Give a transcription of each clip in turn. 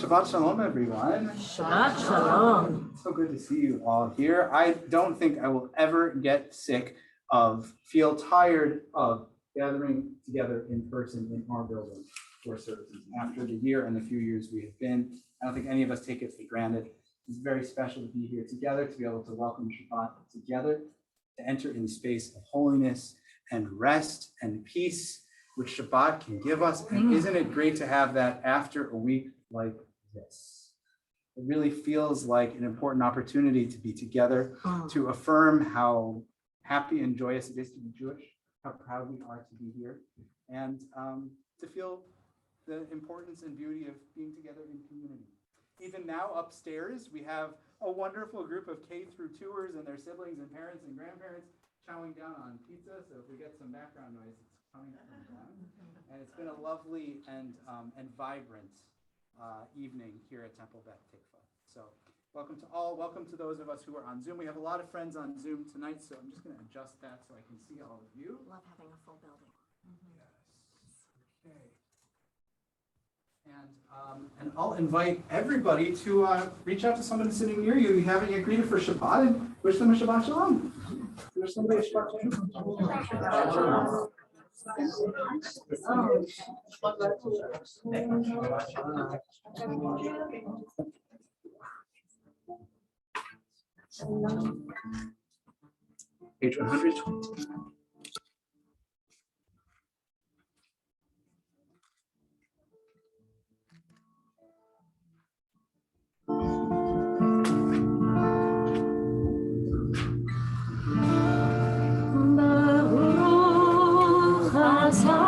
Shabbat Shalom, everyone. Shabbat Shalom. So good to see you all here. I don't think I will ever get sick of, feel tired of gathering together in person in our building for services. After the year and the few years we have been, I don't think any of us take it for granted. It's very special to be here together, to be able to welcome Shabbat together, to enter in the space of holiness and rest and peace, which Shabbat can give us. And isn't it great to have that after a week like this? It really feels like an important opportunity to be together, to affirm how happy and joyous it is to be Jewish, how proud we are to be here, and to feel the importance and beauty of being together in community. Even now upstairs, we have a wonderful group of K through 2ers and their siblings and parents and grandparents chowing down on pizza. So if we get some background noise, it's coming from them. And it's been a lovely and vibrant evening here at Temple Beth Tikvah. So welcome to all. Welcome to those of us who are on Zoom. We have a lot of friends on Zoom tonight, so I'm just going to adjust that so I can see all of you. Love having a full building. Yes. Okay. And I'll invite everybody to reach out to someone sitting near you haven't yet greeted for Shabbat and wish them a Shabbat Shalom. Wish somebody a Shabbat Shalom. Page 120. Asher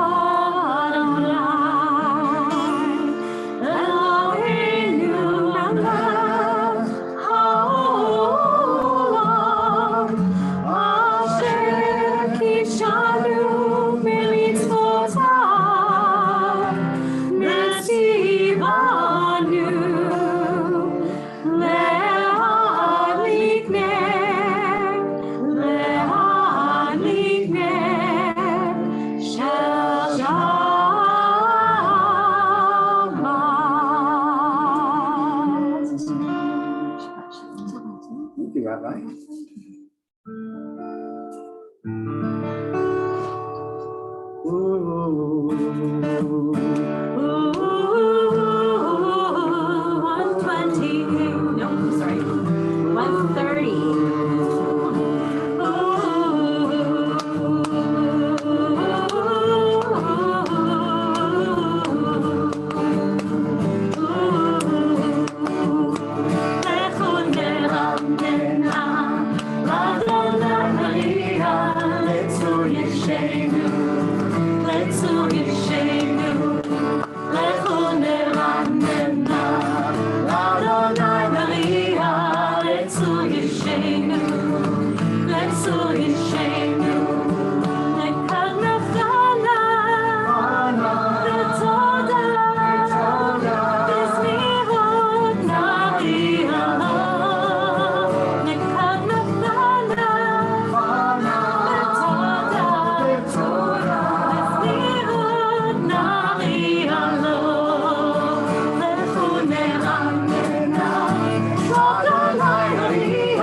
ישנו, לצור ישנו, לכו נרננה, לאדוני נריע, לצור ישנו, לצור ישנו, לקדמתנה, ותודה, בזמירות נריע לו, לקדמתנה, ותודה, בזמירות נריע לו, לכו נרננה, לאדוני נריע,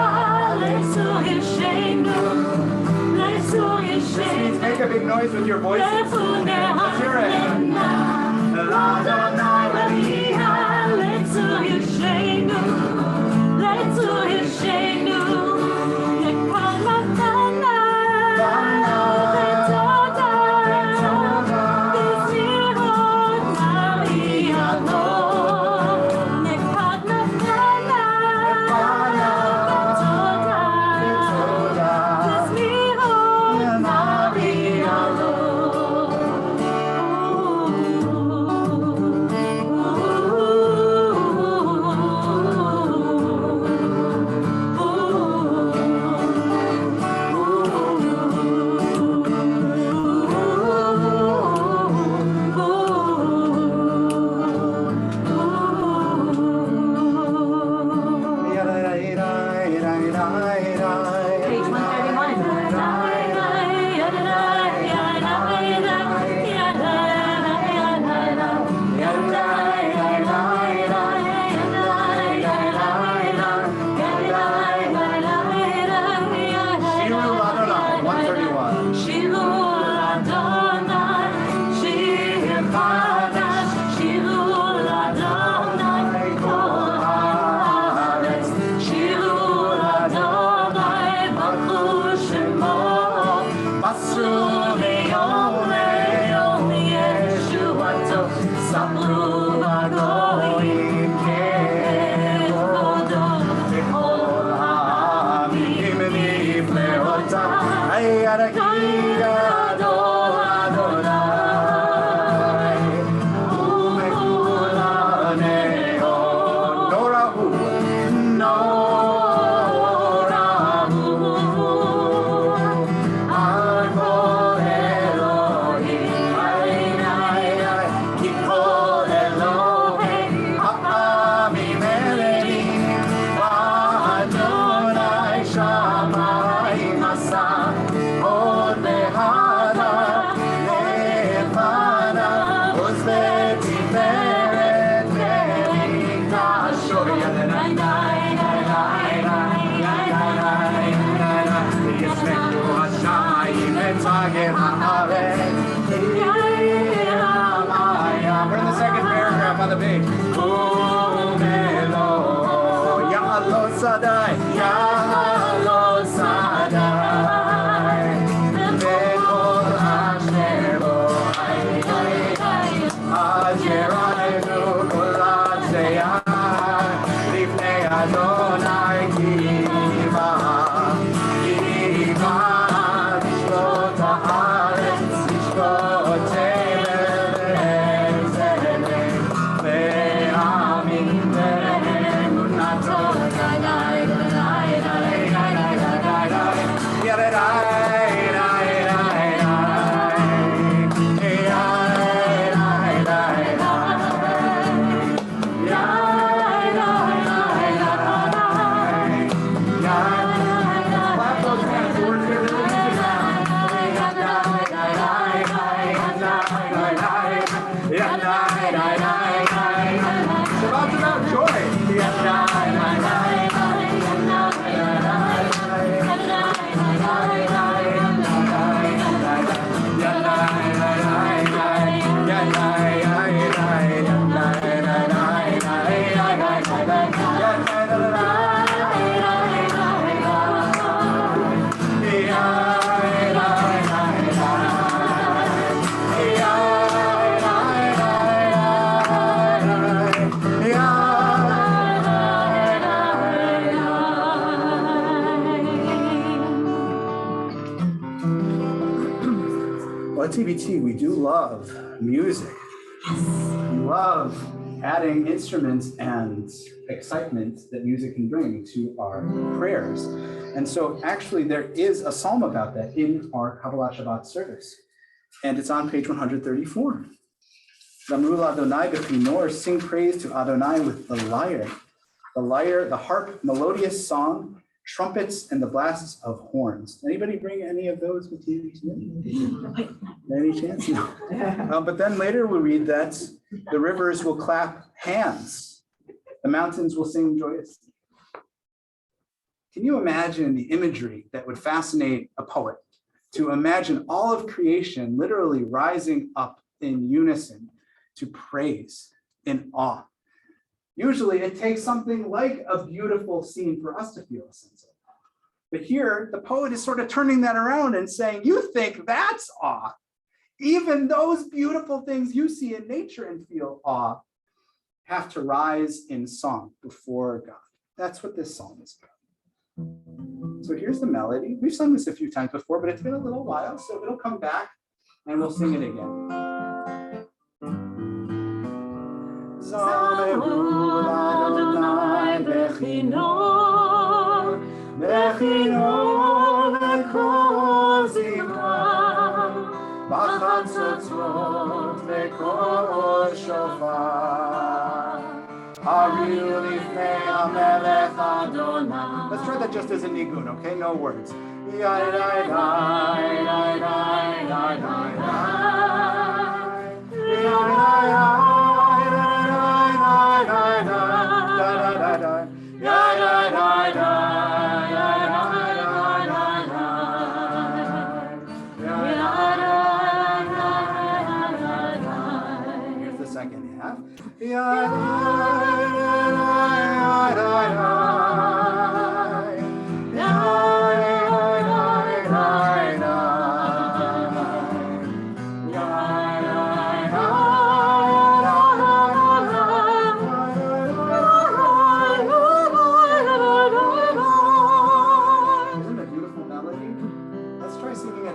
לצור ישנו, לצור ישנו. Make a big noise with your voices. Let's hear it. Page 131. שירו לאדוני, שיר חדש, שירו לאדוני כל הארץ, שירו לאדוני ברכו שמו, מסרו מיום ליום ישועתו, ספרו בגויים כבודו, בכל העמים נפלאותיו. We're in the second paragraph on the page. Ya'alo Sadai, Ya'alo Sadai, Bekol Hashero, Asher Anu Kol Zeyah, Lifnei Adonai Kiva, Kiva, Yishbot Haaretz, Yishbot Tevel, Ve'ah. Well, at TBT, we do love music. We love adding instruments and excitement that music can bring to our prayers. And so actually there is a psalm about that in our Kabbalah Shabbat service. And it's on page 134. Zamru Adonai b'chinor, sing praise to Adonai with the lyre. The lyre, the harp, melodious song, trumpets, and the blasts of horns. Anybody bring any of those with you today? Any chance? No. But then later we'll read that the rivers will clap hands. The mountains will sing joyously. Can you imagine the imagery that would fascinate a poet? To imagine all of creation literally rising up in unison to praise in awe. Usually it takes something like a beautiful scene for us to feel a sense of awe. But here, the poet is sort of turning that around and saying, you think that's awe. Even those beautiful things you see in nature and feel awe have to rise in song before God. That's what this psalm is about. So here's the melody. We've sung this a few times before, but it's been a little while, so it'll come back and we'll sing it again. Zamru Adonai b'chinor, b'chinor v'kol zimra, b'chatzotzot v'kol shofar, hariu lifnei hamelech Adonai. Let's try that just as a nigun, okay? No words. Here's the second half.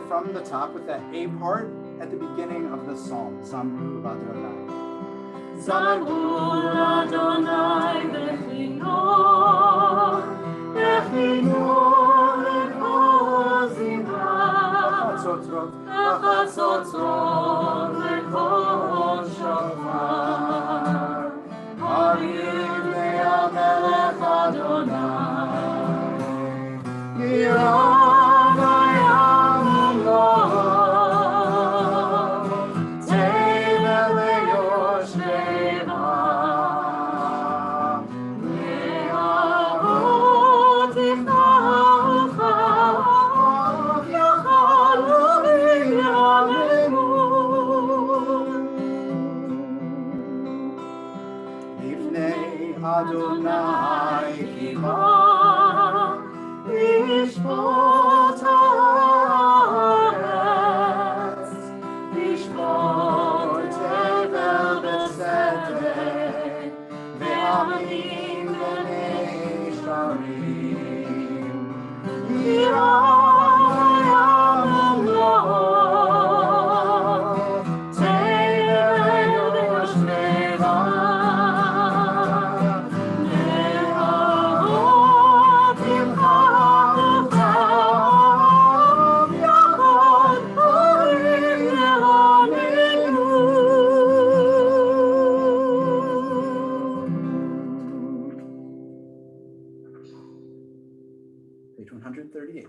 From the top with that A part at the beginning of the psalm. Zamru Adonai. Zamru Adonai b'chinor, b'chinor v'kol zimra, b'chatzotzot v'kol shofar, hariu lifnei hamelech Adonai. Adonai Tikvah, Lishmot haaretz, Lishmot tevel b'tzedek, ve'amim b'nei sharim, Yirayam lo, tevel yoshmeva. Page 138.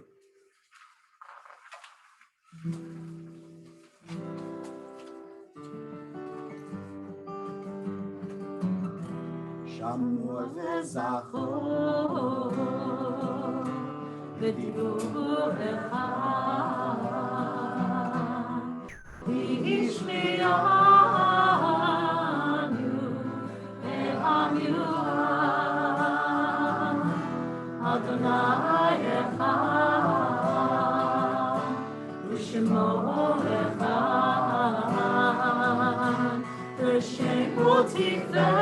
Shamor v'zachor v'diבור echad, v'yishme'anu el'am yu'ad, Adonai echad, u'shemo echad, v'shemo tikvah.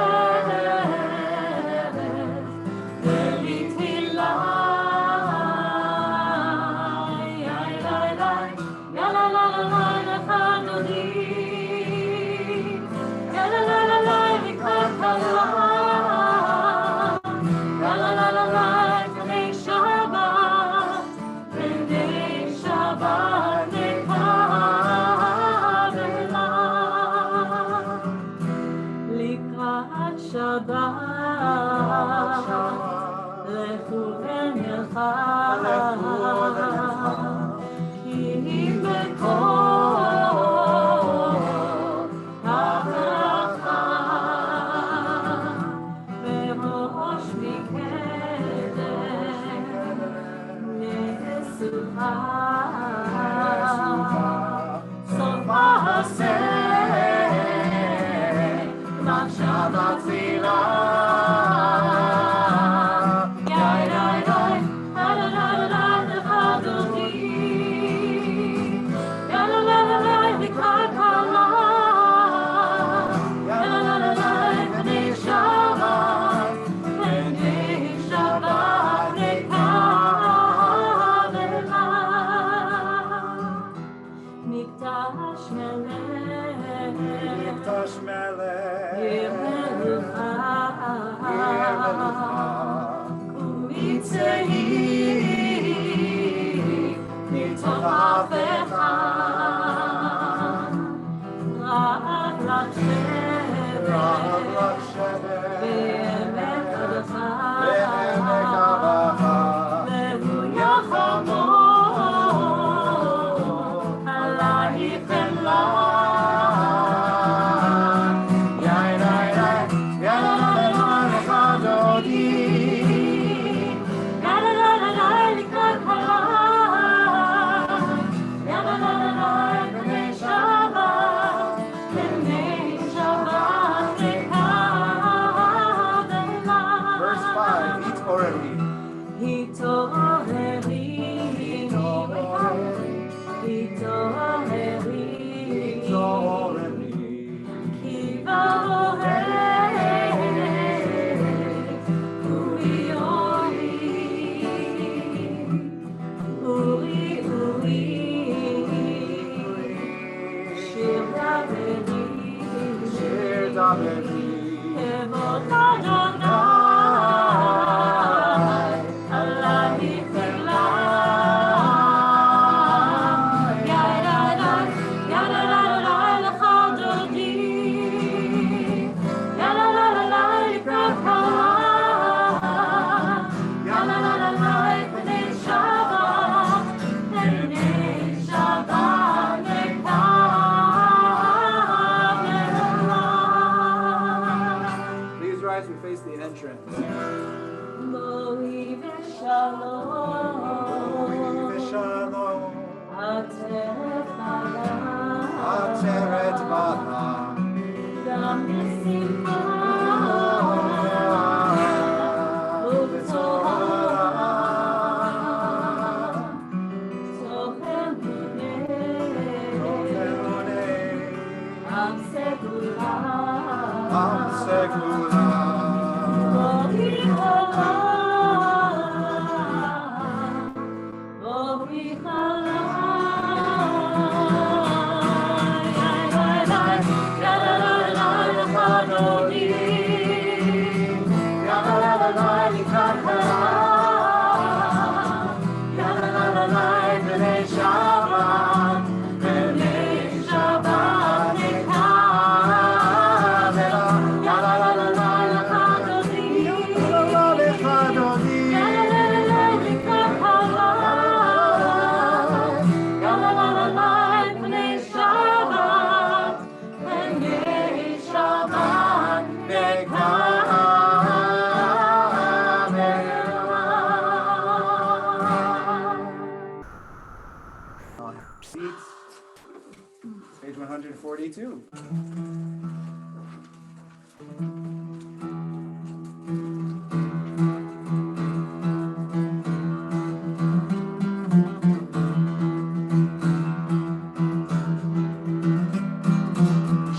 La la la la la Page 142.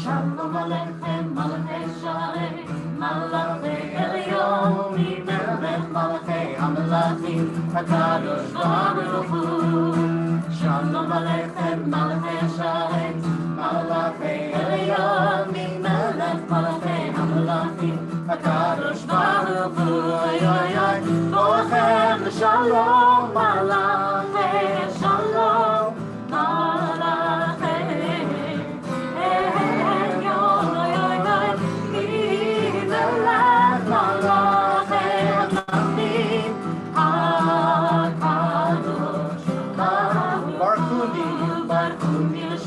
Shalom Aleichem, Malachei Shalei, Malachei Elyon, Melech Malachei HaMelachim, HaKadosh Baruch Hu. Shalom Aleichem, Malachei Shalei,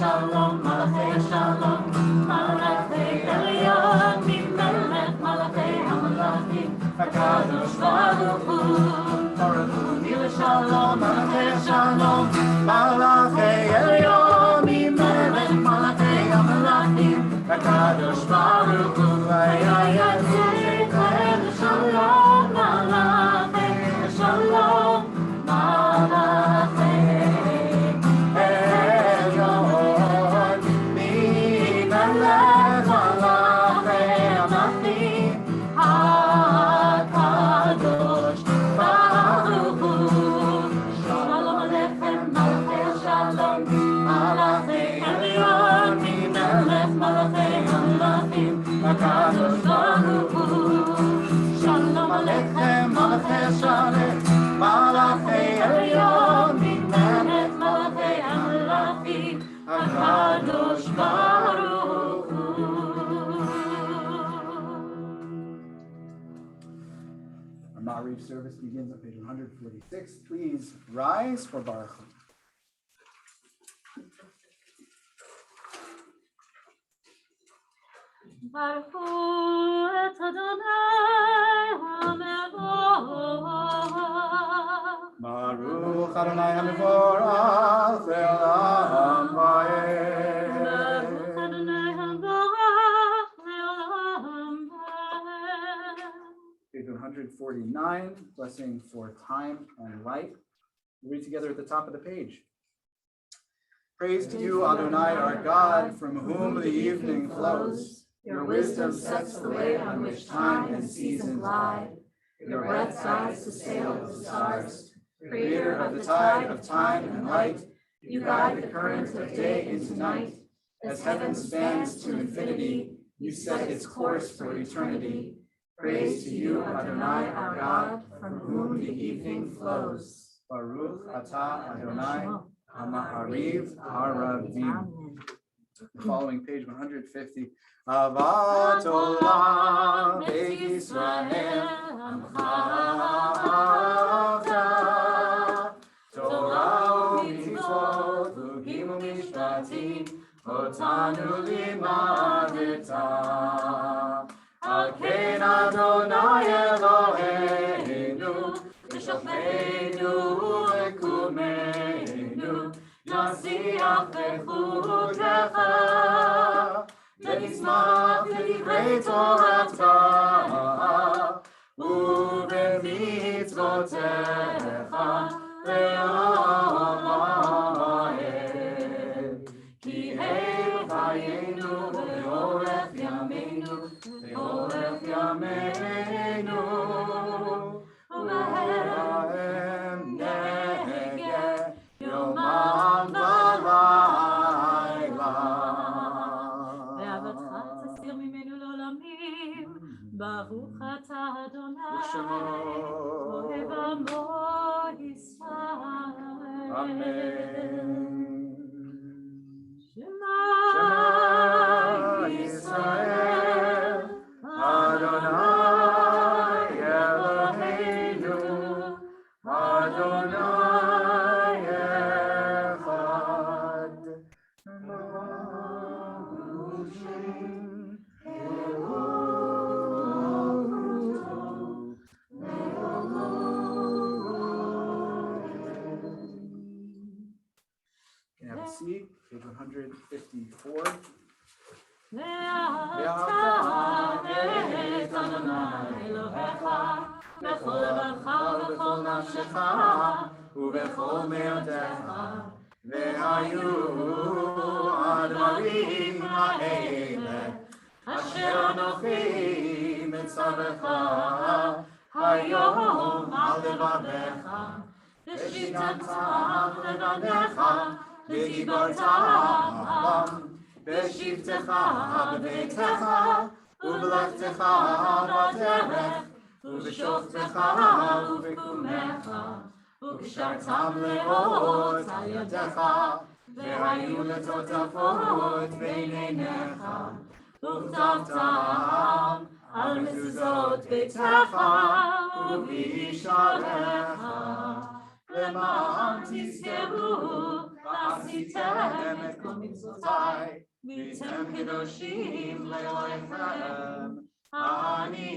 shalom, malachei shalom, malachei elyon, mimelech malachei hamalachim, HaKadosh Baruch Hu. Mila shalom, malachei shalom, malachei elyon, mimelech malachei hamalachim, HaKadosh Baruch Hu. Shalom, malachei shalom, malachei elyon, mimelech malachei hamalachim, HaKadosh Baruch Hu. Shalom aleichem, malachei shalom, malachei elyon, mimelech malachei hamalachim, HaKadosh Baruch Hu. Shalom aleichem, malachei shalom, malachei elyon, mimelech malachei hamalachim, HaKadosh Baruch Hu. Our Ma'ariv service begins on page 146. Please rise for Baruch. Baruch Hu et Adonai HaMevorach. Baruch Adonai HaMevorach le'olam va'ed. Baruch Adonai HaMevorach le'olam va'ed. Page 149, blessing for time and light. We read together at the top of the page. Praise to you, Adonai, our God, from whom the evening flows. Your wisdom sets the way on which time and season glide. Your breath guides the sail of the stars. Creator of the tide of time and light, You guide the current of day into night. as heaven spans to infinity, you set its course for eternity. Praise to you, Adonai, our God, from whom the evening flows. Baruch atah Adonai HaMa'ariv HaRavim. Following page 150. Avat olam Beit Yisrael Amcha Avta Torah u'mitzvot Chugim u'mishpatim Otanu limadeta Al ken Adonai Eloheinu V'shofteinu u'ekumeinu Nasiach b'chutrecha ונשמח לדברי תורתך ובמצוותיך לעולם ועד. כי הם חיינו לאורך ימינו, לאורך ימינו, ובהם נהגה יומם ולילה. ברוך אתה אדוני, ושמו. אוהב עמו ישראל. אמן. שמע ישראל, אדוני אלוהינו, אדוני אחד. ברוך שם seat, page 154. ואהבת את אדוני אלוהיך בכל לבבך ובכל נפשך ובכל מאודך, והיו הדברים האלה אשר אנוכי מצווך היום על לבבך, ושבתם לבניך ודיברת בם, בשבתך בביתך ובלכתך בדרך ובשוכבך ובקומך, וקשרתם לאות על ידך, והיו לטוטפות בין עיניך, וכתבתם על מזוזות ביתך ובישעריך, למען תזכרו ועשיתם את כל מצוותיי, והייתם קדושים לאלוהיכם, אני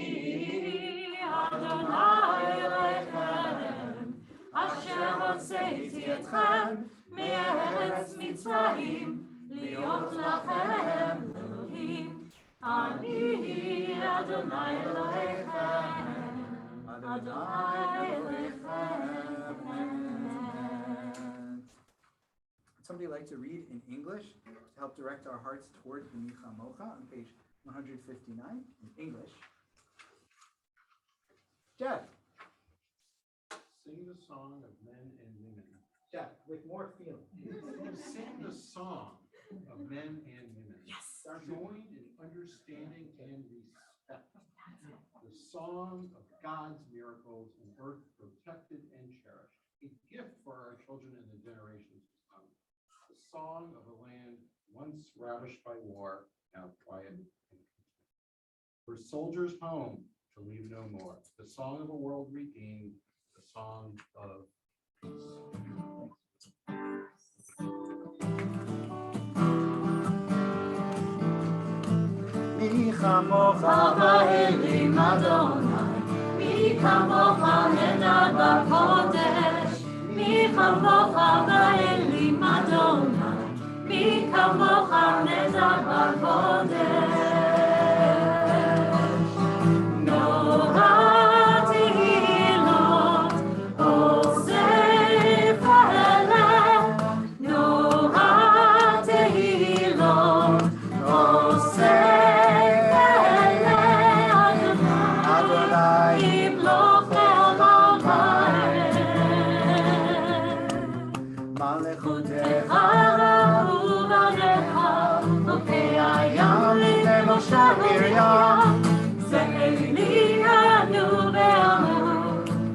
אדוני אלוהיכם, אשר הוצאתי אתכם מארץ מצרים, להיות לכם אלוהים, אני אדוני אלוהיכם, אדוני אלוהיכם. Somebody like to read in English to help direct our hearts toward the Micha Mocha on page 159 in English. Jeff. Sing the song of men and women. Jeff, with more feeling. Sing the song of men and women. Yes. Joined in understanding and respect. The song of God's miracles in earth protected and cherished. A gift for our children and the generations to come. The song of a land once ravished by war, now quiet and content. For soldiers home to leave no more. The song of a world redeemed. The song of peace. מי כמוך באלים אדוני, מי כמוך נדע בקודש, מי כמוך באלים אדוני, מי כמוך נדע בקודש. נורא תהילות עושה פלא, נורא תהילות עושה זה אלינו ועמו,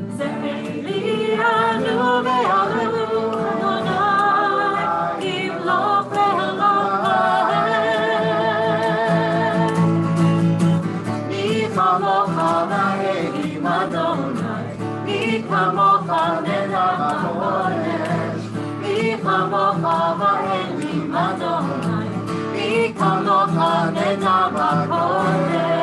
זה אלינו ועמו, אדוני ימלוך לעולם ועד. מי כמוך באלים אדוני, מי כמוך נדע בקודש, מי כמוך באלים אדוני, מי כמוך נדע בקודש.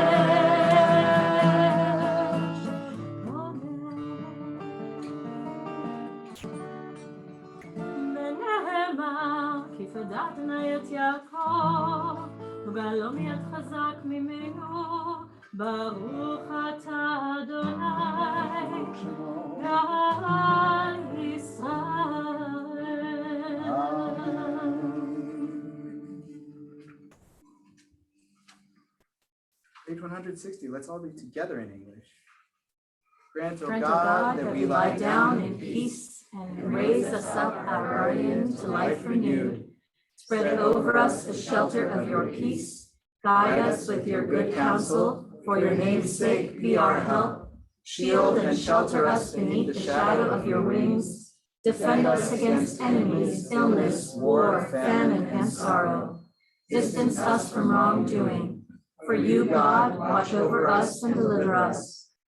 ונאמר, כי פדתנה את יעקב, ובעלום יד חזק ממנו, ברוך אתה אדוני, גאל ישראל. Page 160, let's all read together in English. Grant, O Grant, O God, that we lie down in peace and raise us up, our guardian, to life renewed. Spread over us the shelter of your peace. Guide us with your good counsel. For your name's sake, be our help. Shield and shelter us beneath the shadow of your wings. Defend us against enemies, illness, war, famine, and sorrow. Distance us from wrongdoing. For you, God, watch over us and deliver us.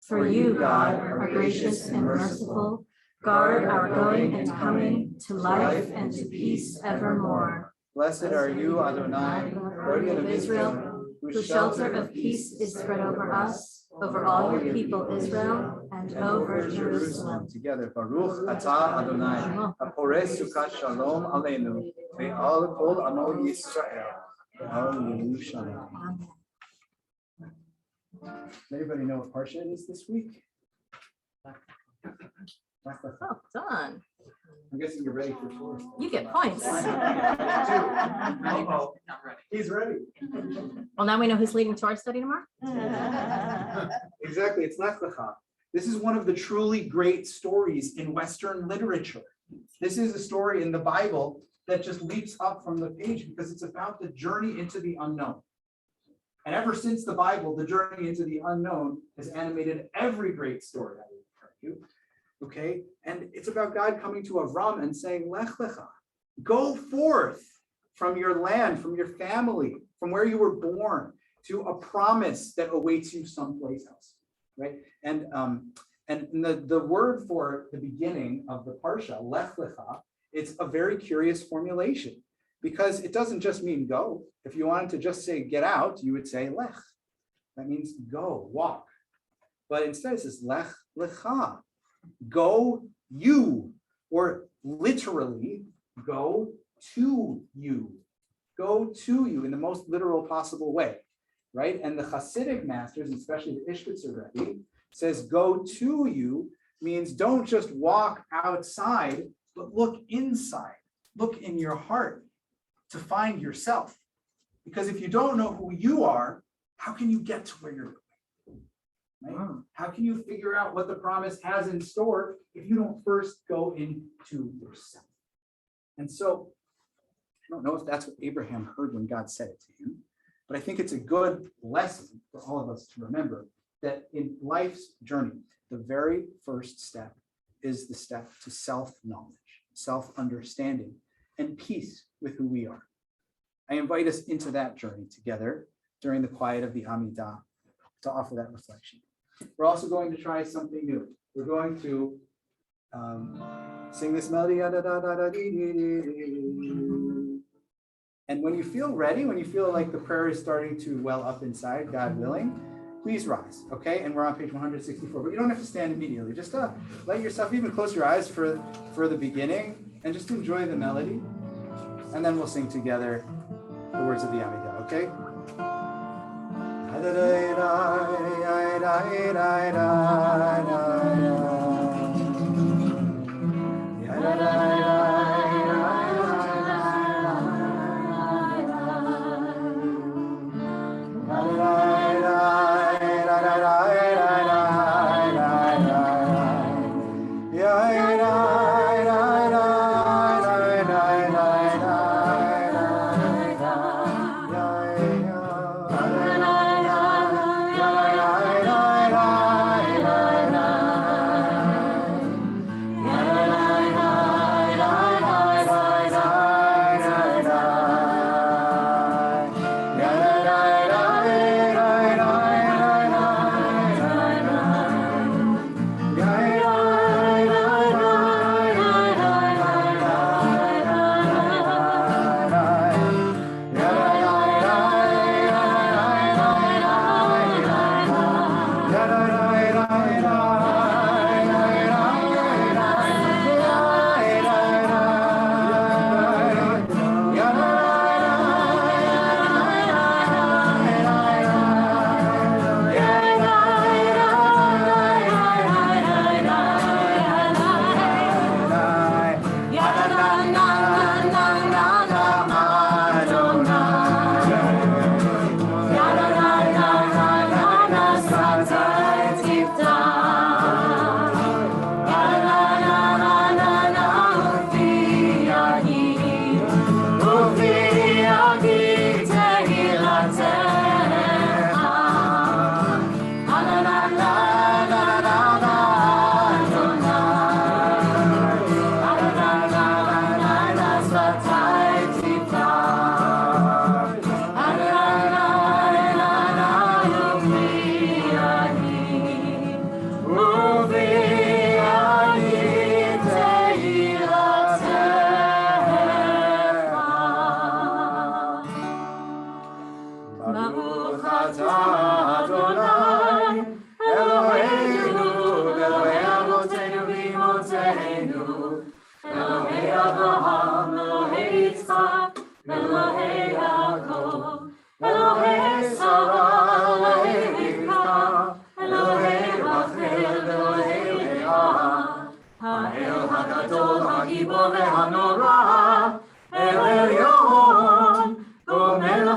For you, God, are gracious and merciful. Guard our going and coming to life and to peace evermore. Blessed are you, Adonai, guardian of Israel, whose shelter of peace is spread over us, over all your people Israel, and over Jerusalem. Together, Baruch atah Adonai, haporeh sukkah shalom aleinu, ve'al kol amo Yisrael, ve'al Yerushalayim. Does anybody know what parsha it is this week? Oh, done. I'm guessing you're ready for four. You get points. He's ready. Well, now we know who's leading Torah study tomorrow. Exactly, it's Lech Lecha. This is one of the truly great stories in Western literature. This is a story in the Bible that just leaps up from the page because it's about the journey into the unknown. And ever since the Bible, the journey into the unknown has animated every great story, I would argue. Okay, and it's about God coming to Avram and saying, Lech Lecha, go forth from your land, from your family, from where you were born, to a promise that awaits you someplace else, right? And the word for the beginning of the parsha, Lech Lecha, It's a very curious formulation because it doesn't just mean go. If you wanted to just say get out, you would say lech. That means go, walk. But instead it says lech lecha, go you, or literally go to you. Go to you in the most literal possible way, right? And the Hasidic masters, especially the Ishbitzer Rebbe, says go to you means don't just walk outside, but look inside, look in your heart to find yourself. Because if you don't know who you are, how can you get to where you're going? Right? How can you figure out what the promise has in store if you don't first go into yourself? And so, I don't know if that's what Abraham heard when God said it to him, but I think it's a good lesson for all of us to remember that in life's journey, the very first step is the step to self-knowledge, self-understanding, and peace with who we are. I invite us into that journey together during the quiet of the Amidah to offer that reflection. We're also going to try something new. We're going to sing this melody. And when you feel ready, when you feel like the prayer is starting to well up inside, God willing, please rise, okay? And we're on page 164, but you don't have to stand immediately. Just let yourself even close your eyes for the beginning and just enjoy the melody. And then we'll sing together the words of the Amidah, okay?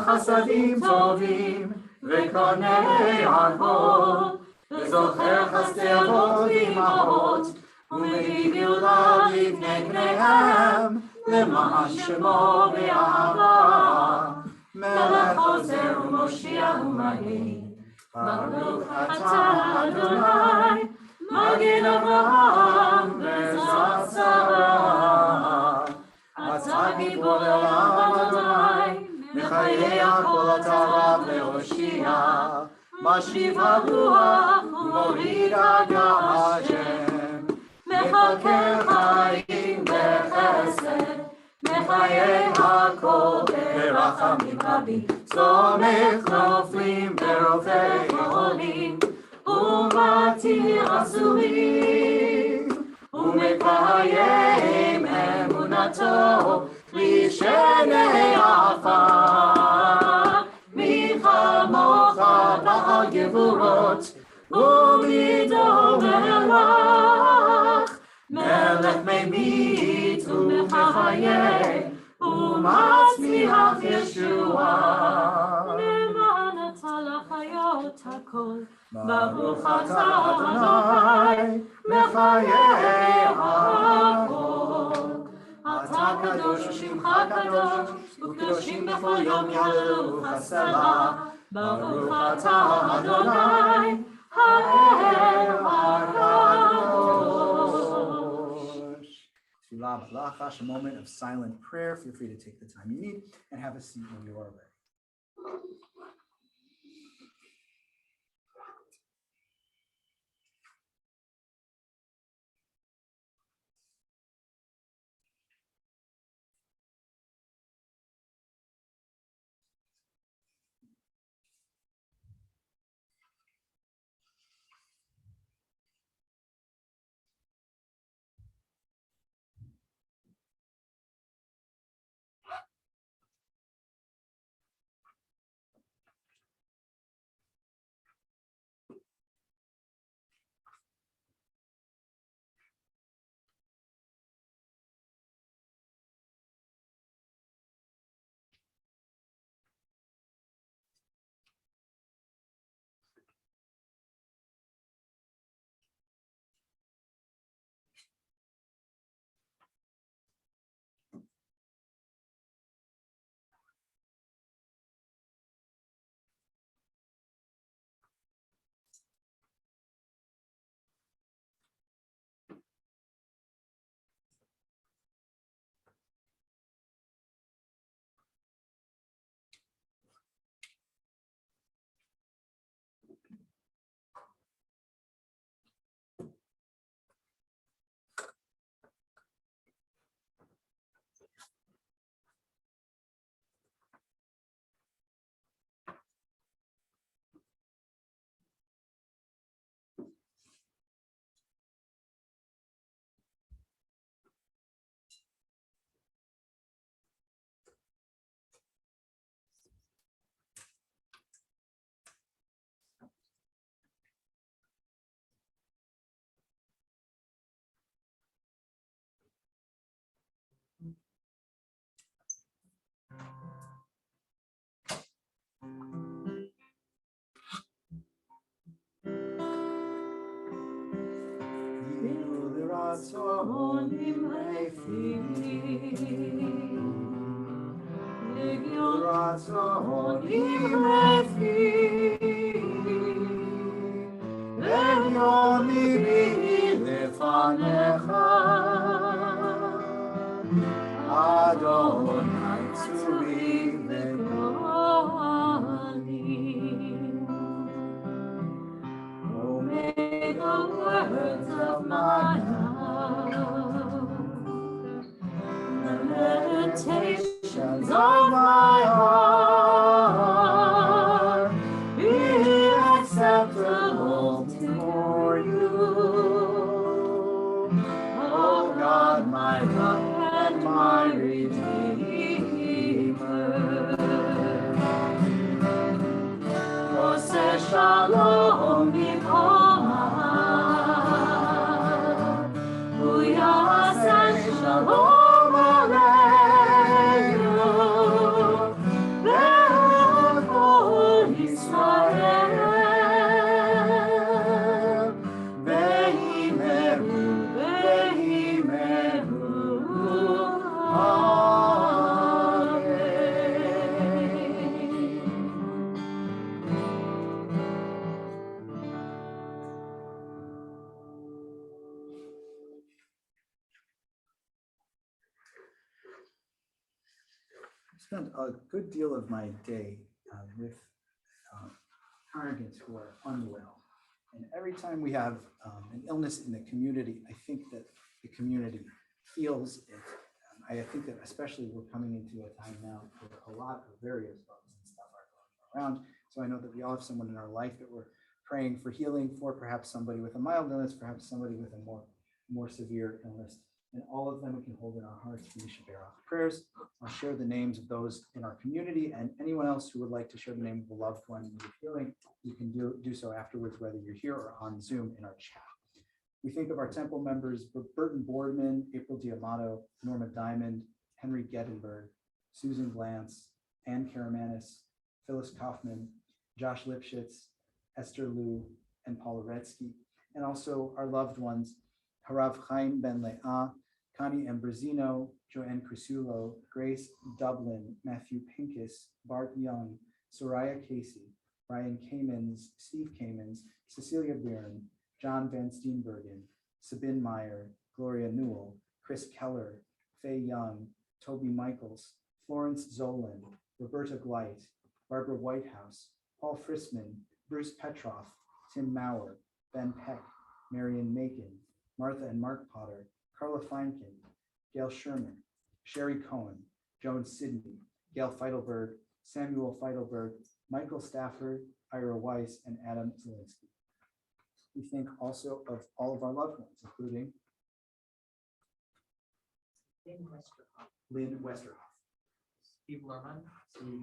חסדים טובים וקרני ערבות, וזוכר חסדי אבות ואימהות, ומביא גאולה לבני בניהם, למען שמו באהבה. מלך עוזר ומושיע ומנהיג, ברוך אתה אדוני, מגן אברהם ועזרת שרה. אתה גיבור לעם אדוני, מחיי הכל אתה רב להושיע, משיב הרוח ומוריד הגשם, מחכה חיים בחסד, מחיי הכל ברחמים רבים, סומך נופלים ורופא חולים, ומתיר אסורים, ומקיים אמונתו, לשני עפר, מי כמוך בעל גבורות, ומידו מלך, מלך ממית ומחיה, ומצמיח ישועה. למען אתה לחיות הכל, ברוך אתה אדוני, מחיה הכל. אתה קדוש ושמך קדוש, וקדושים בכל יום יעללוך הסלע. ברוך אתה אדוני, האל הקדוש. Tefillah b'lachash, a moment of silent prayer. Feel free to take the time you need and have a seat when you are ready. רצון נמרי פי, לגיון רצון נמרי פי, לגיון ליבי לפניך, אדוני צורי וגואלי. Oh, may the words of my mouth, the meditations of my heart be acceptable for you. Oh God, my rock and my redeemer. Oseh shalom b'koma, uyaseh shalom aleinu, ve'kol Yisrael, ve'imeru, ve'imeru, I spent a good deal of my day with congregants who are unwell. And every time we have an illness in the community, I think that the community feels it. I think that especially we're coming into a time now where a lot of various bugs and stuff are going around. So I know that we all have someone in our life that we're praying for healing for, perhaps somebody with a mild illness, perhaps somebody with a more severe illness. And all of them we can hold in our hearts for Misha Berach prayers. I'll share the names of those in our community, and anyone else who would like to share the name of a loved one in need of healing, you can do so afterwards, whether you're here or on Zoom in our chat. We think of our temple members, Burton Boardman, April Diamato, Norma Diamond, Henry Gettenberg, Susan Glantz, Ann Karamanis, Phyllis Kaufman, Josh Lipschitz, Esther Liu, and Paula Redsky, and also our loved ones, Harav Chaim Ben Leah, Connie Ambrosino, Joanne Crisulo, Grace Dublin, Matthew Pincus, Bart Young, Soraya Casey, Ryan Kamens, Steve Kamens, Cecilia Byrne, John Van Steenbergen, Sabine Meyer, Gloria Newell, Chris Keller, Faye Young, Toby Michaels, Florence Zolan, Roberta Gleit, Barbara Whitehouse, Paul Frisman, Bruce Petroff, Tim Maurer, Ben Peck, Marion Macon, Martha and Mark Potter, Carla Feinkin, Gail Sherman, Sherry Cohen, Joan Sidney, Gail Feidelberg, Samuel Feidelberg, Michael Stafford, Ira Weiss, and Adam Zielinski. We think also of all of our loved ones, including Lynn Westerhoff, Steve Lerman, Steve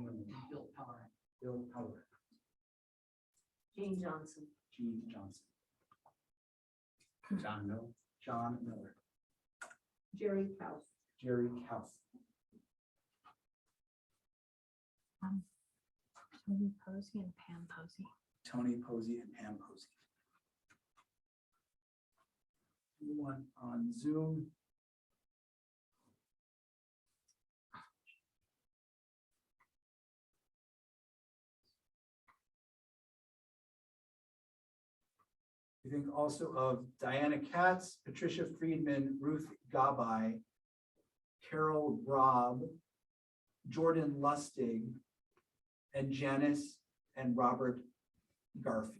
Bill Pellerin. Bill Pellerin, Jean Johnson. Gene Johnson, John Miller. John Miller, Jerry Kauf. Jerry Kauf, Tony Posey and Pam Posey. Tony Posey, and Pam Posey. Anyone on Zoom? We think also of Diana Katz, Patricia Friedman, Ruth Gabai, Carol Robb, Jordan Lustig, and Janice and Robert Garfield.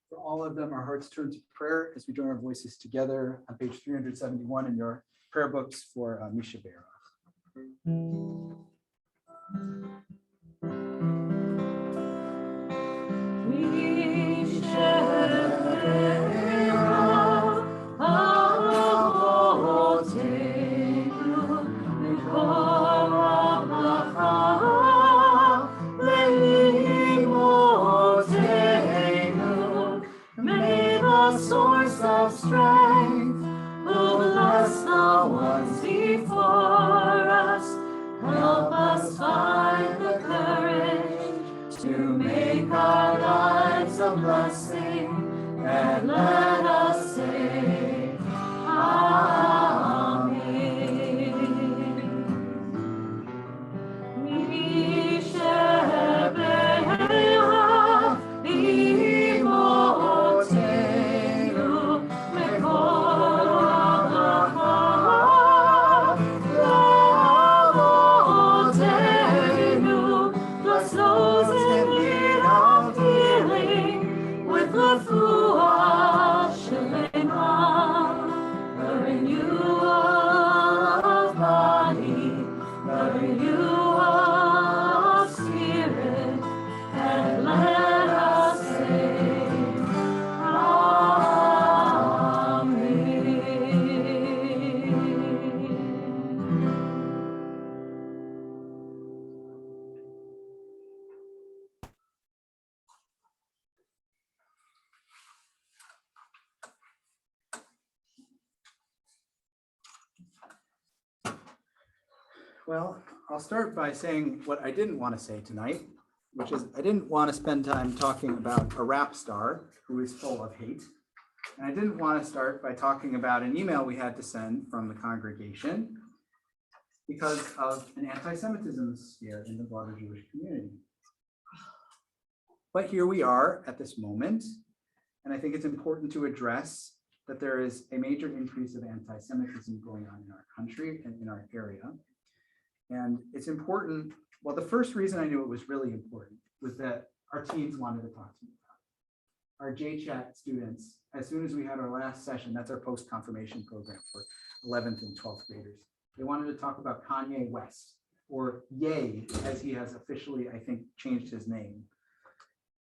For all of them, our hearts turn to prayer as we join our voices together on page 371 in your prayer books for Misha Berach. Source of strength, who bless the ones before us, help us find the courage to make our lives a blessing, and let us say, Amen. Well, I'll start by saying what I didn't want to say tonight, which is I didn't want to spend time talking about a rap star who is full of hate. And I didn't want to start by talking about an email we had to send from the congregation because of an anti-Semitism scare in the broader Jewish community. But here we are at this moment, and I think it's important to address that there is a major increase of anti-Semitism going on in our country and in our area. And it's important. Well, the first reason I knew it was really important was that our teens wanted to talk to me about it. Our JChat students, as soon as we had our last session, that's our post-confirmation program for 11th and 12th graders. They wanted to talk about Kanye West, or Ye, as he has officially, I think, changed his name.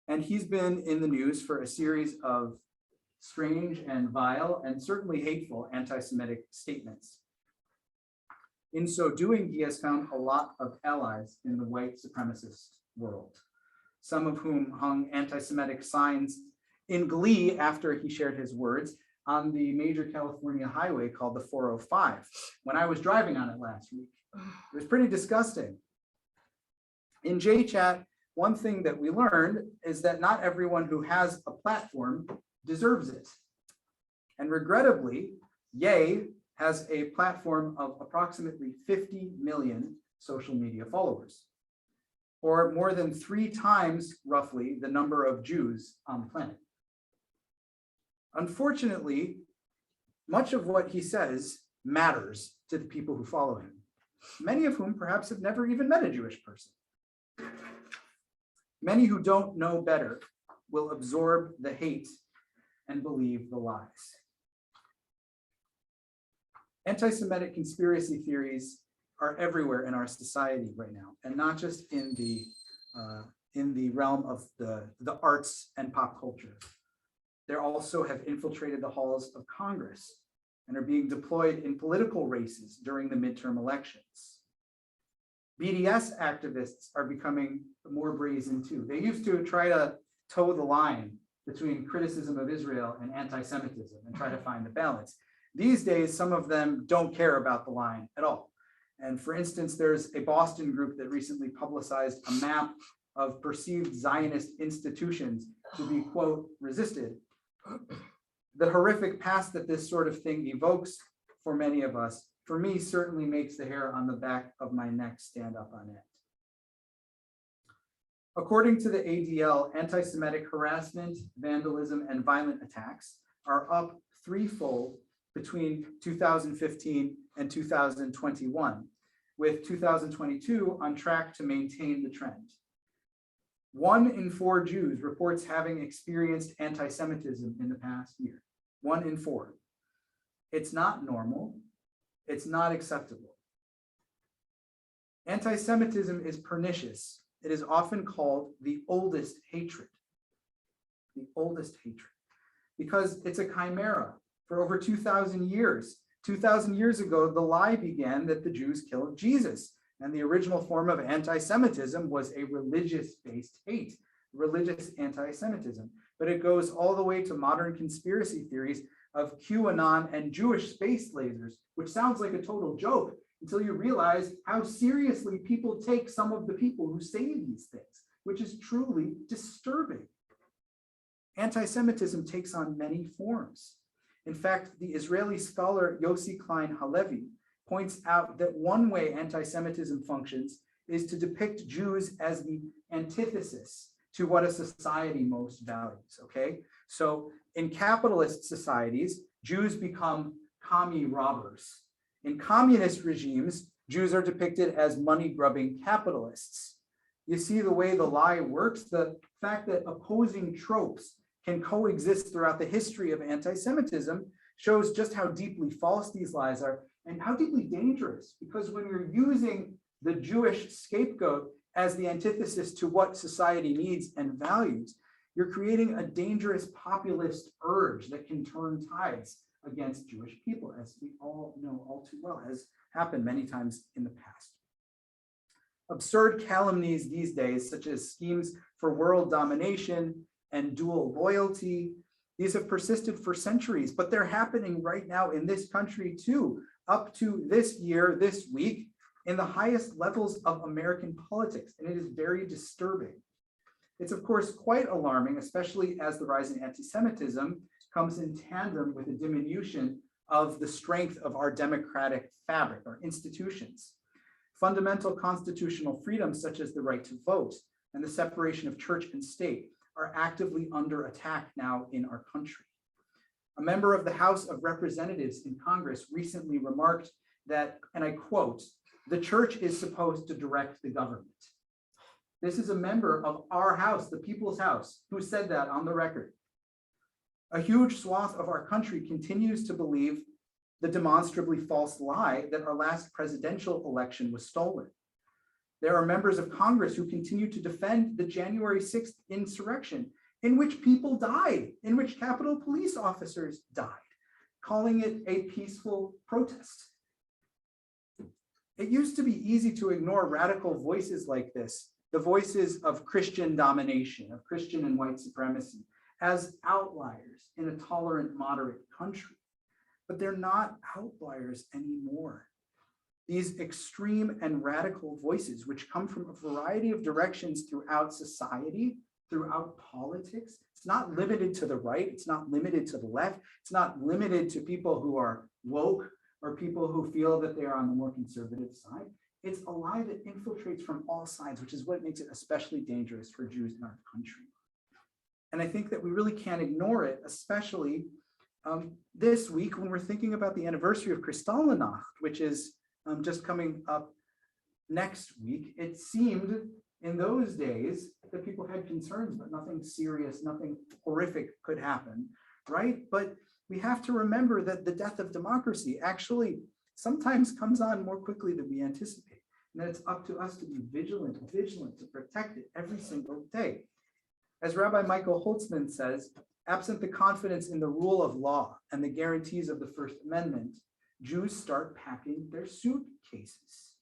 And he's been in the news for a series of strange and vile and certainly hateful anti-Semitic statements. In so doing, he has found a lot of allies in the white supremacist world, some of whom hung anti-Semitic signs in glee after he shared his words on the major California highway called the 405 when I was driving on it last week. It was pretty disgusting. In JChat, one thing that we learned is that not everyone who has a platform deserves it. And regrettably, Ye has a platform of approximately 50 million social media followers, or more than 3 times roughly the number of Jews on the planet. Unfortunately, much of what he says matters to the people who follow him, many of whom perhaps have never even met a Jewish person. Many who don't know better will absorb the hate and believe the lies. Anti-Semitic conspiracy theories are everywhere in our society right now, and not just in the realm of the arts and pop culture. They also have infiltrated the halls of Congress and are being deployed in political races during the midterm elections. BDS activists are becoming more brazen too. They used to try to toe the line between criticism of Israel and anti-Semitism and try to find the balance. These days, some of them don't care about the line at all. And for instance, there's a Boston group that recently publicized a map of perceived Zionist institutions to be, quote, resisted. The horrific past that this sort of thing evokes for many of us, for me, certainly makes the hair on the back of my neck stand up on end. According to the ADL, anti-Semitic harassment, vandalism, and violent attacks are up threefold between 2015 and 2021, with 2022 on track to maintain the trend. 1 in 4 Jews reports having experienced anti-Semitism in the past year. 1 in 4. It's not normal. It's not acceptable. Anti-Semitism is pernicious. It is often called the oldest hatred. The oldest hatred. Because it's a chimera. For over 2,000 years. 2,000 years ago, the lie began that the Jews killed Jesus. And the original form of anti-Semitism was a religious-based hate, religious anti-Semitism. But it goes all the way to modern conspiracy theories of QAnon and Jewish space lasers, which sounds like a total joke until you realize how seriously people take some of the people who say these things, which is truly disturbing. Anti-Semitism takes on many forms. In fact, the Israeli scholar Yossi Klein Halevi points out that one way anti-Semitism functions is to depict Jews as the antithesis to what a society most values, okay? So in capitalist societies, Jews become commie robbers. In communist regimes, Jews are depicted as money-grubbing capitalists. You see the way the lie works, the fact that opposing tropes can coexist throughout the history of anti-Semitism shows just how deeply false these lies are and how deeply dangerous, because when you're using the Jewish scapegoat as the antithesis to what society needs and values, you're creating a dangerous populist urge that can turn tides against Jewish people, as we all know all too well, has happened many times in the past. Absurd calumnies these days, such as schemes for world domination and dual loyalty, these have persisted for centuries, but they're happening right now in this country too, up to this year, this week, in the highest levels of American politics, and it is very disturbing. It's of course quite alarming, especially as the rise in anti-Semitism comes in tandem with a diminution of the strength of our democratic fabric, our institutions. Fundamental constitutional freedoms such as the right to vote and the separation of church and state are actively under attack now in our country. A member of the House of Representatives in Congress recently remarked that, and I quote, The church is supposed to direct the government. This is a member of our house, the people's house, who said that on the record. A huge swath of our country continues to believe the demonstrably false lie that our last presidential election was stolen. There are members of Congress who continue to defend the January 6th insurrection, in which people died, in which Capitol Police officers died, calling it a peaceful protest. It used to be easy to ignore radical voices like this, the voices of Christian domination, of Christian and white supremacy, as outliers in a tolerant, moderate country. But they're not outliers anymore. These extreme and radical voices, which come from a variety of directions throughout society, throughout politics, it's not limited to the right, it's not limited to the left, it's not limited to people who are woke or people who feel that they are on the more conservative side. It's a lie that infiltrates from all sides, which is what makes it especially dangerous for Jews in our country. And I think that we really can't ignore it, especially this week when we're thinking about the anniversary of Kristallnacht, which is just coming up next week. It seemed in those days that people had concerns, but nothing serious, nothing horrific could happen, right? But we have to remember that the death of democracy actually sometimes comes on more quickly than we anticipate. And that it's up to us to be vigilant to protect it every single day. As Rabbi Michael Holtzman says, absent the confidence in the rule of law and the guarantees of the First Amendment, Jews start packing their suitcases.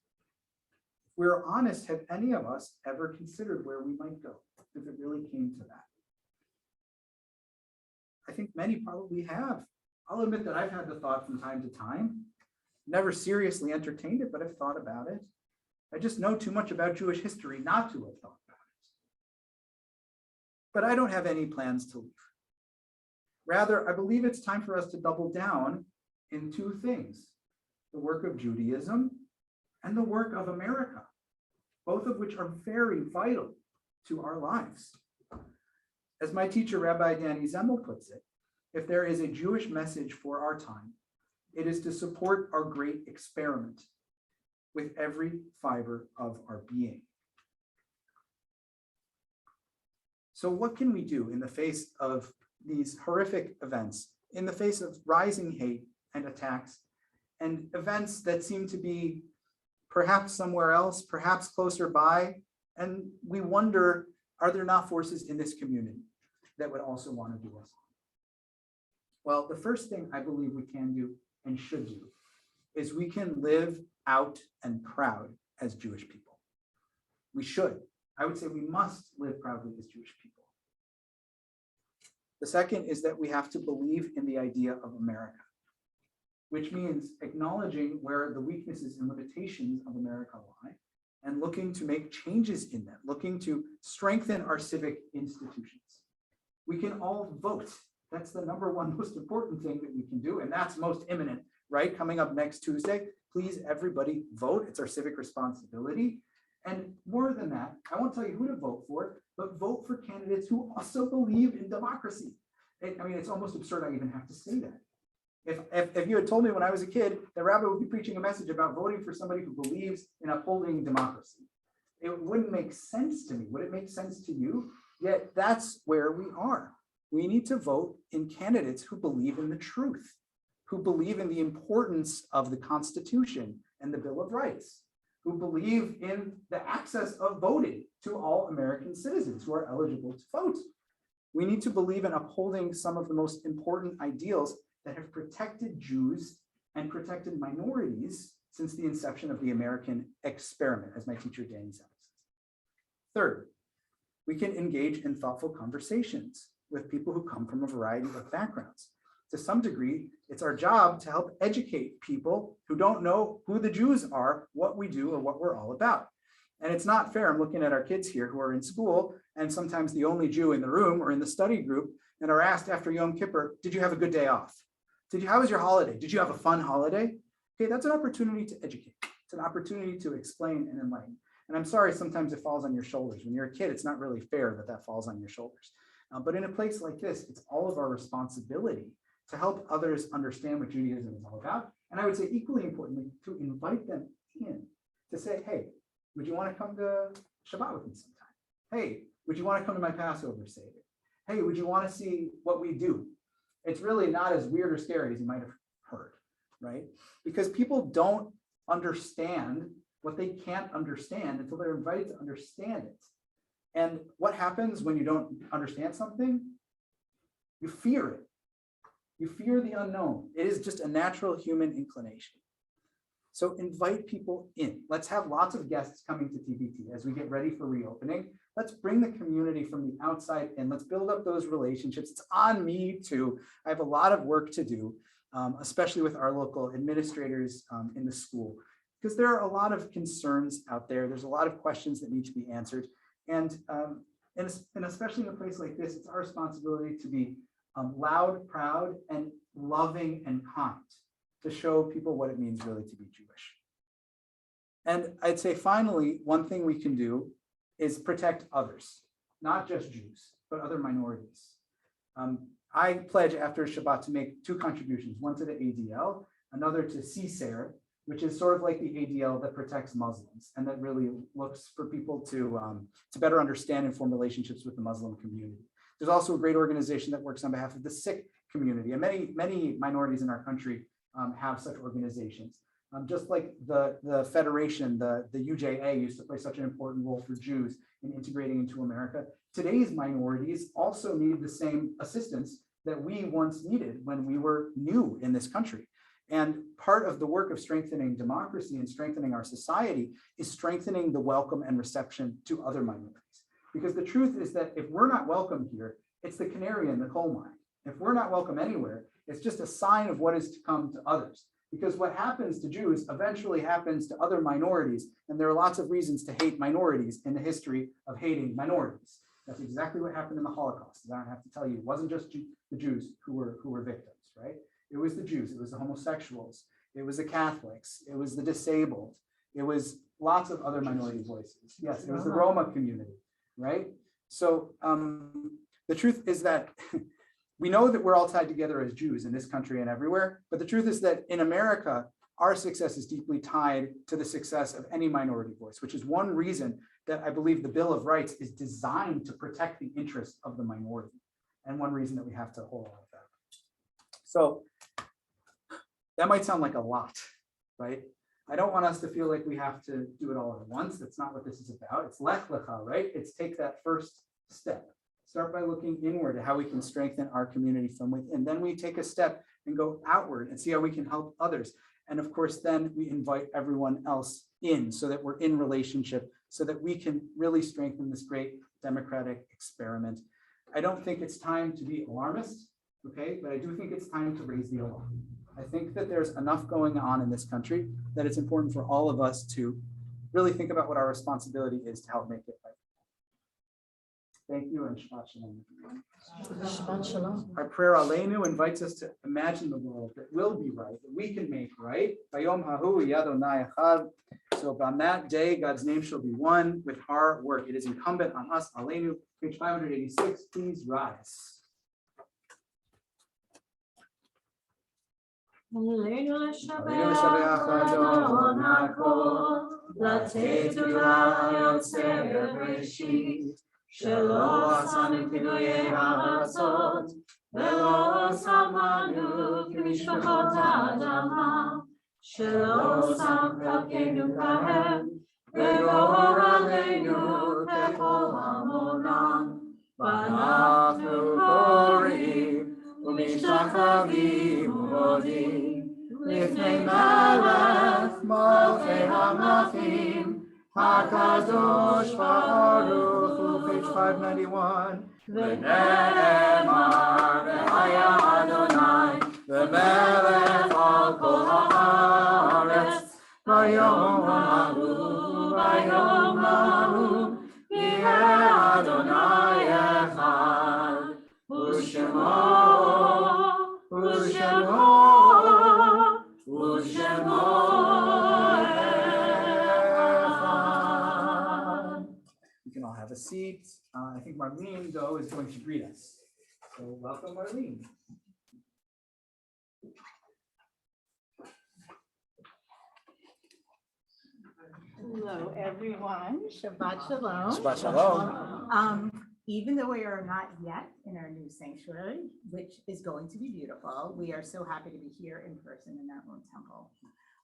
If we're honest, have any of us ever considered where we might go if it really came to that? I think many probably have. I'll admit that I've had the thought from time to time. Never seriously entertained it, but I've thought about it. I just know too much about Jewish history not to have thought about it. But I don't have any plans to leave. Rather, I believe it's time for us to double down in two things: the work of Judaism and the work of America, both of which are very vital to our lives. As my teacher, Rabbi Danny Zemmel, puts it, if there is a Jewish message for our time, it is to support our great experiment with every fiber of our being. So what can we do in the face of these horrific events, in the face of rising hate and attacks, and events that seem to be perhaps somewhere else, perhaps closer by, and we wonder, are there not forces in this community that would also want to do us harm? Well, the first thing I believe we can do and should do is we can live out and proud as Jewish people. We should. I would say we must live proudly as Jewish people. The second is that we have to believe in the idea of America, which means acknowledging where the weaknesses and limitations of America lie and looking to make changes in them, looking to strengthen our civic institutions. We can all vote. That's the number one most important thing that we can do, and that's most imminent, right? Coming up next Tuesday, please everybody vote. It's our civic responsibility. And more than that, I won't tell you who to vote for, but vote for candidates who also believe in democracy. I mean, it's almost absurd I even have to say that. If you had told me when I was a kid that Rabbi would be preaching a message about voting for somebody who believes in upholding democracy, it wouldn't make sense to me. Would it make sense to you? Yet that's where we are. We need to vote in candidates who believe in the truth, who believe in the importance of the Constitution and the Bill of Rights, who believe in the access of voting to all American citizens who are eligible to vote. We need to believe in upholding some of the most important ideals that have protected Jews and protected minorities since the inception of the American experiment, as my teacher Danny says. Third, we can engage in thoughtful conversations with people who come from a variety of backgrounds. To some degree, it's our job to help educate people who don't know who the Jews are, what we do, or what we're all about. And it's not fair. I'm looking at our kids here who are in school and sometimes the only Jew in the room or in the study group and are asked after Yom Kippur, did you have a good day off? How was your holiday? Did you have a fun holiday? Okay, that's an opportunity to educate. It's an opportunity to explain and enlighten. And I'm sorry, sometimes it falls on your shoulders. When you're a kid, it's not really fair that that falls on your shoulders. But in a place like this, it's all of our responsibility to help others understand what Judaism is all about. And I would say equally importantly, to invite them in, to say, hey, would you want to come to Shabbat with me sometime? Hey, would you want to come to my Passover Seder? Hey, would you want to see what we do? It's really not as weird or scary as you might have heard, right? Because people don't understand what they can't understand until they're invited to understand it. And what happens when you don't understand something? You fear it. You fear the unknown. It is just a natural human inclination. So invite people in. Let's have lots of guests coming to TBT as we get ready for reopening. Let's bring the community from the outside in. Let's build up those relationships. It's on me too. I have a lot of work to do, especially with our local administrators in the school, because there are a lot of concerns out there. There's a lot of questions that need to be answered. And especially in a place like this, it's our responsibility to be loud, proud, and loving and kind, to show people what it means really to be Jewish. And I'd say finally, one thing we can do is protect others, not just Jews, but other minorities. I pledge after Shabbat to make 2 contributions, one to the ADL, another to CSER, which is sort of like the ADL that protects Muslims and that really looks for people to better understand and form relationships with the Muslim community. There's also a great organization that works on behalf of the Sikh community, and many minorities in our country have such organizations. Just like the Federation, the UJA used to play such an important role for Jews in integrating into America. Today's minorities also need the same assistance that we once needed when we were new in this country. And part of the work of strengthening democracy and strengthening our society is strengthening the welcome and reception to other minorities. Because the truth is that if we're not welcome here, it's the canary in the coal mine. If we're not welcome anywhere, it's just a sign of what is to come to others. Because what happens to Jews eventually happens to other minorities. And there are lots of reasons to hate minorities in the history of hating minorities. That's exactly what happened in the Holocaust. I don't have to tell you, it wasn't just the Jews who were victims, right? It was the Jews, it was the homosexuals, it was the Catholics, it was the disabled, it was lots of other minority voices. Yes, it was the Roma community, right? So the truth is that we know that we're all tied together as Jews in this country and everywhere, but the truth is that in America, our success is deeply tied to the success of any minority voice, which is one reason that I believe the Bill of Rights is designed to protect the interests of the minority, and one reason that we have to hold on to that. So that might sound like a lot, right? I don't want us to feel like we have to do it all at once. That's not what this is about. It's lech lecha, right? It's take that first step. Start by looking inward at how we can strengthen our community from within. Then we take a step and go outward and see how we can help others. And of course, then we invite everyone else in so that we're in relationship, so that we can really strengthen this great democratic experiment. I don't think it's time to be alarmist, okay? But I do think it's time to raise the alarm. I think that there's enough going on in this country that it's important for all of us to really think about what our responsibility is to help make it right. Thank you, and Shabbat Shalom. Shabbat Shalom. Our prayer Aleinu invites us to imagine the world that will be right, that we can make right. Bayom hahu yad Adonai echad. So on that day, God's name shall be one with our work. It is incumbent on us, Aleinu, page 586. Please rise. Aleinu l'shabeach Adon hakol, לתת תודה ליוצר בראשית, שלא עשנו כגויי הארצות, ולא שמנו כמשפחות האדמה, שלא שם חלקנו כהם, וגור עלינו ככל המונם, ואנחנו קוראים ומשתחווים ומודים לפני מלך מלכי המלכים, הקדוש ברוך הוא, page 591. ונאמר והיה אדוני ומלך על כל הארץ, ביום ההוא יהיה אדוני אחד, ושמו You can all have a seat. I think Marlene, though, is going to greet us. So welcome, Marlene. Hello, everyone. Shabbat shalom. Shabbat shalom. Even though we are not yet in our new sanctuary, which is going to be beautiful, we are so happy to be here in person in our own temple.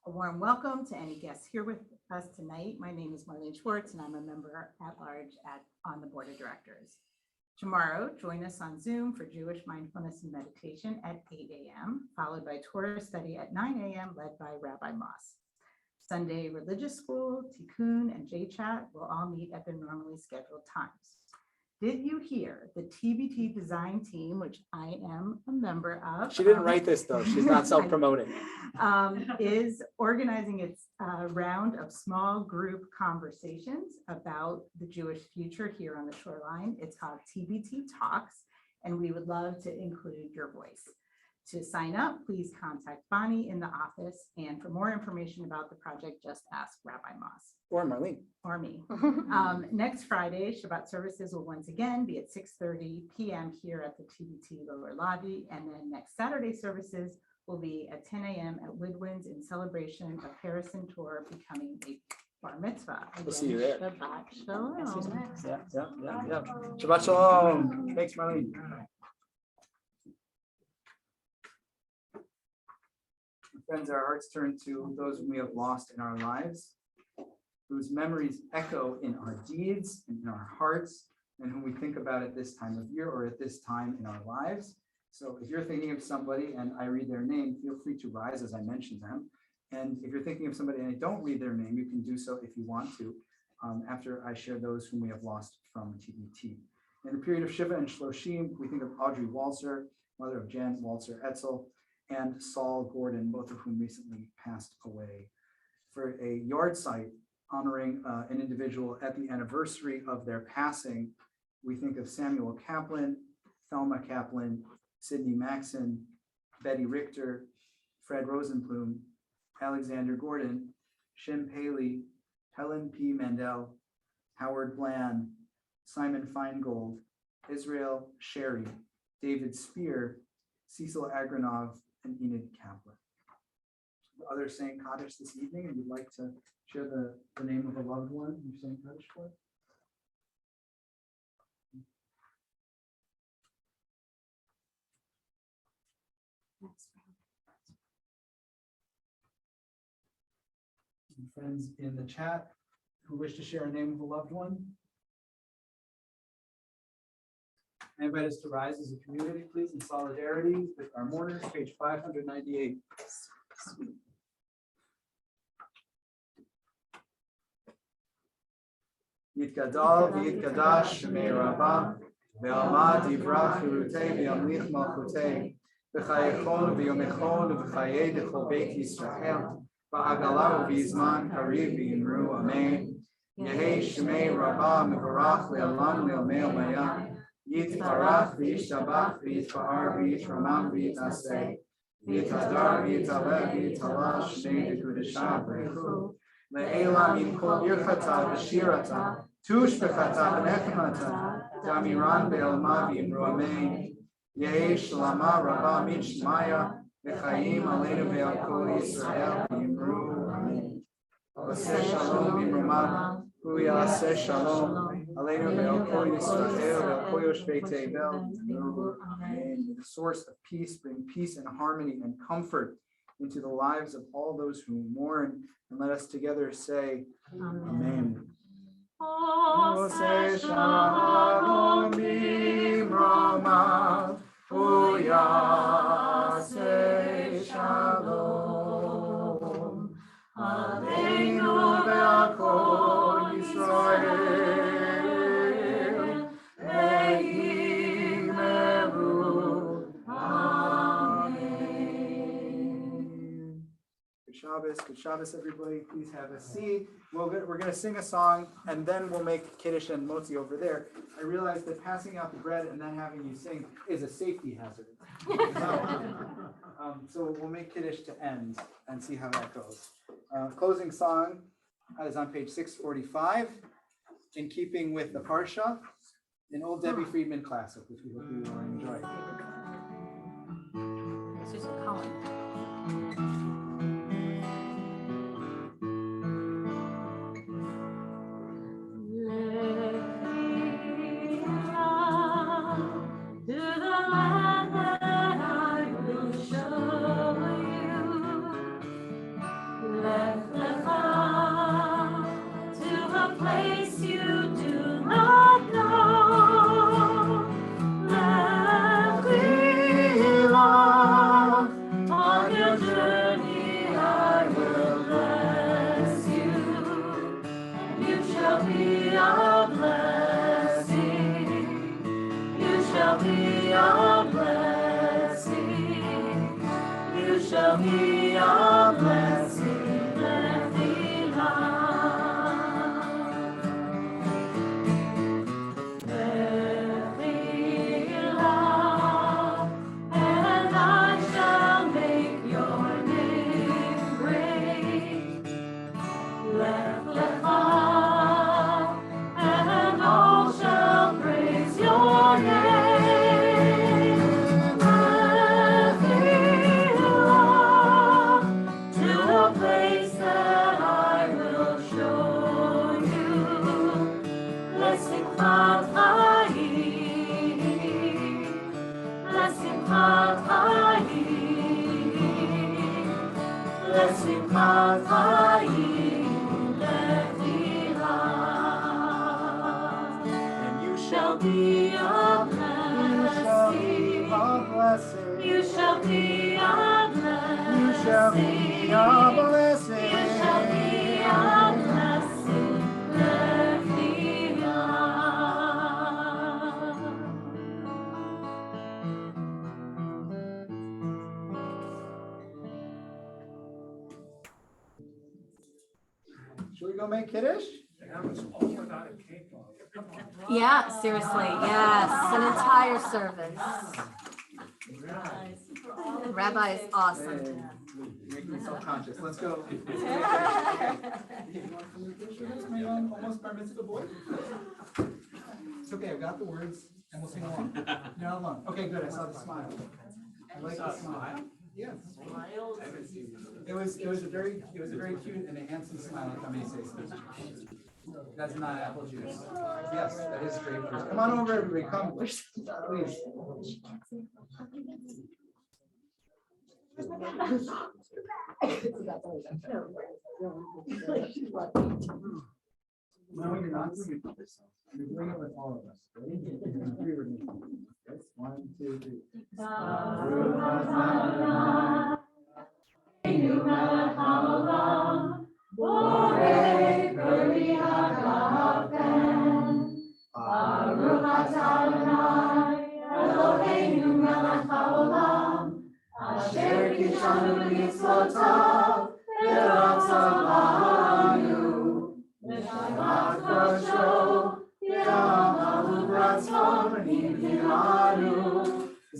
A warm welcome to any guests here with us tonight. My name is Marlene Schwartz, and I'm a member at large on the board of directors. Tomorrow, join us on Zoom for Jewish mindfulness and meditation at 8 a.m., followed by Torah study at 9 a.m., led by Rabbi Moss. Sunday religious school, Tikkun, and J-Chat will all meet at their normally scheduled times. Did you hear the TBT design team, which I am a member of? She didn't write this though. She's not self-promoting. Is organizing its round of small group conversations about the Jewish future here on the shoreline. It's called TBT Talks, and we would love to include your voice. To sign up, please contact Bonnie in the office. And for more information about the project, just ask Rabbi Moss. Or Marlene. Or me. Next Friday, Shabbat services will once again be at 6:30 p.m. here at the TBT lower lobby. And then next Saturday services will be at 10 a.m. at Woodwinds in celebration of Harrison Tour becoming a bar mitzvah. We'll see you there. Shabbat shalom. Yeah. Shabbat shalom. Thanks, Marlene. Friends, our hearts turn to those we have lost in our lives, whose memories echo in our deeds and in our hearts, and whom we think about at this time of year or at this time in our lives. So if you're thinking of somebody and I read their name, feel free to rise as I mention them. And if you're thinking of somebody and I don't read their name, you can do so if you want to, after I share those whom we have lost from TBT. In the period of Shiva and Shloshim, we think of Audrey Walzer, mother of Jen Walzer Etzel, and Saul Gordon, both of whom recently passed away. For a yard site honoring an individual at the anniversary of their passing, we think of Samuel Kaplan, Thelma Kaplan, Sidney Maxon, Betty Richter, Fred Rosenblum, Alexander Gordon, Shim Paley, Helen P. Mandel, Howard Bland, Simon Feingold, Israel Sherry, David Spear, Cecil Agranov, and Enid Kaplan. Others saying Kaddish this evening, and you'd like to share the name of a loved one you're saying Kaddish for? And friends in the chat who wish to share a name of a loved one? I invite us to rise as a community, please, in solidarity with our mourners, page 598. Yitgadal v'yitgadash shemei Rabbah, ve'almad yivrach chirutei v'yamlich malchutei, v'chayechon v'yomechon v'chayei d'chol beit Yisrael, v'hagala v'yizman kariv v'yimru amen. Yehei shemei Rabbah mevarach le'alam le'omei omayah. Yitbarach v'yishtabach v'yitfa'ar v'yitramam v'yitaseh v'yitadar v'yitaleh v'yitala shnei d'kudesha v'echu le'ela min kol yirchata v'shirata tush b'chata v'nechmata damiran be'elma v'yimru amen Yehi shlama rabba min shmaya v'chayim aleinu ve'al kol Yisrael v'yimru amen Oseh shalom v'yimrumav Hu yaseh shalom Aleinu ve'al kol Yisrael ve'al kol yoshvei tevel. Amen. The source of peace, bring peace and harmony and comfort into the lives of all those who mourn. And let us together say, Amen. Oseh shalom v'yimrumav. Hu yaseh shalom. Aleinu ve'al kol Yisrael. Good Shabbos, everybody. Please have a seat. We're going to sing a song, and then we'll make Kiddush and Motzi over there. I realize that passing out the bread and then having you sing is a safety hazard. So we'll make Kiddush to end and see how that goes. Closing song is on page 645, in keeping with the Parsha, an old Debbie Friedman classic, which we hope you will enjoy. Susan Collins. place you do not know. Let me love on your journey, I will bless you. You shall be a blessing. You shall be a blessing. You shall be a blessing. Let me love. Let me love, and I shall make your name great. Let and all shall praise your name. Let me love to a place that I will show you. L'Simchat Hayim, L'Simchat Hayim, L'Simchat Hayim, Lefilah. And you shall be a blessing. You shall be a blessing. You shall be a blessing. You shall be a blessing. Should we go make Kiddush? Yeah, seriously, yes, an entire service. Rabbi is awesome. Make me self-conscious. Let's go. Almost bar mitzvah boy. It's okay, I've got the words and we'll sing along. You're not alone. Okay, good. I saw the smile. I like the smile. Yes. It was a very cute and a handsome smile, if I may say so. That's not apple juice. Yes, that is straight juice. Come on over, everybody. Come, please. No, you're not doing it. You're doing it with all of us. Ready? Three with me. Yes, 1, 2, 3. Baruch atah Adonai, Eloheinu melech haolam, asher kishanu mitzvotav, v'ratzon banu, v'shavat kosho, v'amahu ratzon niv'anu,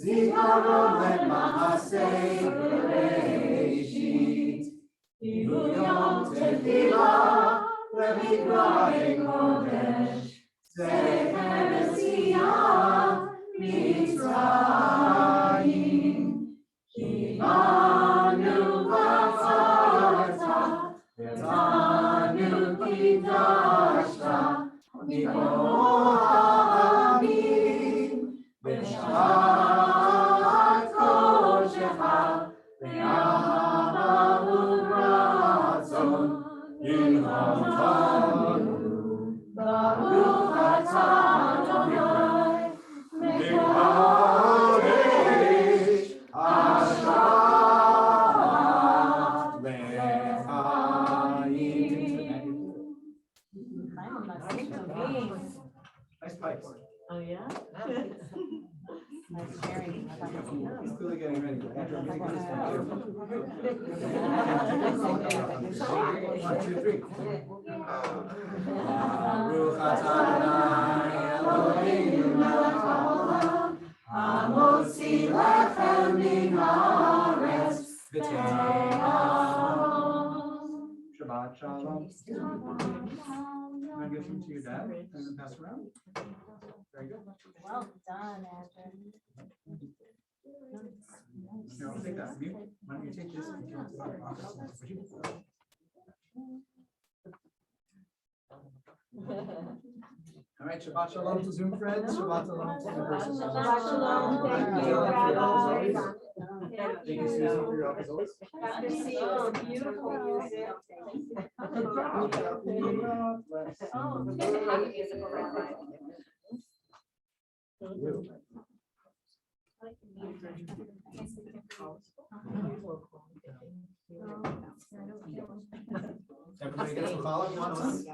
zikaron le'maaseh bereishit, ilu yom tefillah, le'mikra'ei kodesh, Sefer Siyah Mitzrayim, Kivanu v'tzarta, v'tanu kidashta, v'kol ha'amim, v'shvat koshecha, v'yamahu ratzon, yilhamtanu. Baruch atah Adonai, Mekadesh Ashavat Le'chayim. Nice pipe. Oh, yeah? He's clearly getting ready. Andrew, I'm gonna get this one too. 1, 2, 3. Baruch atah Adonai, Eloheinu melech haolam, hamotzi lechem min haaretz, v'te'am. Shabbat shalom. You want to give some to your dad and then pass around? Very good. Well done, Andrew. Here, I'll take that from you. Why don't you take this and give it to our office? All right, Shabbat shalom to Zoom friends. Shabbat shalom to the person. Shabbat shalom. Thank you, Rabbi. Thank you, Susan, for your help as always. Happy to see you. Beautiful music. Everybody get some call if you want some?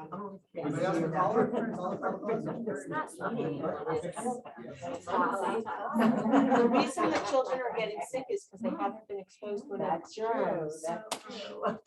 Anybody else have a caller? The reason the children are getting sick is because they haven't been exposed to enough germs. That's true.